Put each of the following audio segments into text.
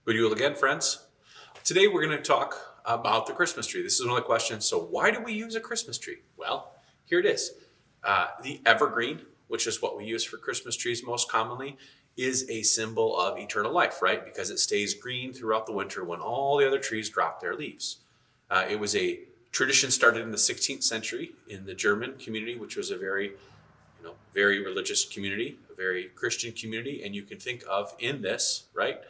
Good you again, friends. Today we're going to talk about the Christmas tree. This is another question. So why do we use a Christmas tree? Well, here it is. The evergreen, which is what we use for Christmas trees most commonly, is a symbol of eternal life, right? Because it stays green throughout the winter when all the other trees drop their leaves. It was a tradition started in the 16th century in the German community, which was a very religious community, a very Christian community. And you can think of in this, right?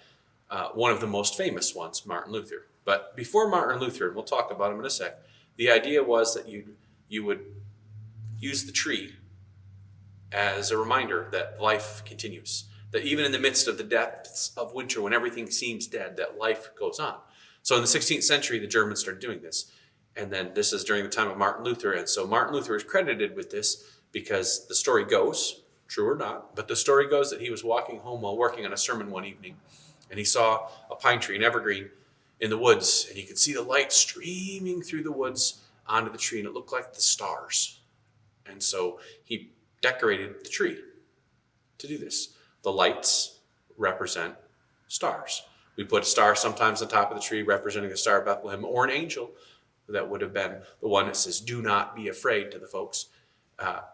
One of the most famous ones, Martin Luther. But before Martin Luther, and we'll talk about him in a sec, the idea was that you would use the tree as a reminder that life continues. That even in the midst of the depths of winter, when everything seems dead, that life goes on. So in the 16th century, the Germans started doing this. And then this is during the time of Martin Luther. And so Martin Luther is credited with this because the story goes, true or not, but the story goes that he was walking home while working on a sermon one evening. And he saw a pine tree, an evergreen, in the woods. And he could see the light streaming through the woods onto the tree. And it looked like the stars. And so he decorated the tree to do this. The lights represent stars. We put a star sometimes on top of the tree representing the Star of Bethlehem, or an angel. That would have been the one that says, "Do not be afraid," to the folks.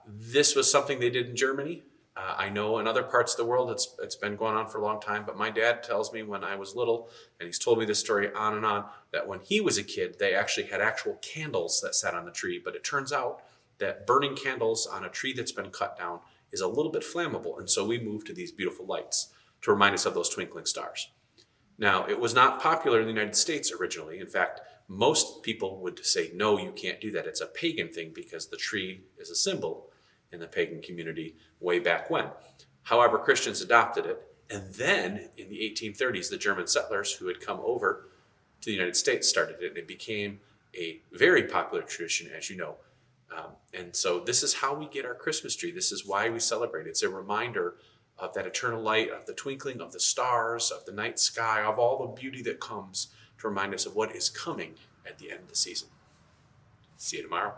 This was something they did in Germany. I know in other parts of the world it's been going on for a long time, but my dad tells me when I was little, and he's told me this story on and on, that when he was a kid, they actually had actual candles that sat on the tree. But it turns out that burning candles on a tree that's been cut down is a little bit flammable. And so we moved to these beautiful lights to remind us of those twinkling stars. Now, it was not popular in the United States originally. In fact, most people would say, no, you can't do that. It's a pagan thing because the tree is a symbol in the pagan community way back when. However, Christians adopted it. And then in the 1830s, the German settlers who had come over to the United States started it. And it became a very popular tradition, as you know. And so this is how we get our Christmas tree. This is why we celebrate. It's a reminder of that eternal light, of the twinkling of the stars, of the night sky, of all the beauty that comes to remind us of what is coming at the end of the season. See you tomorrow.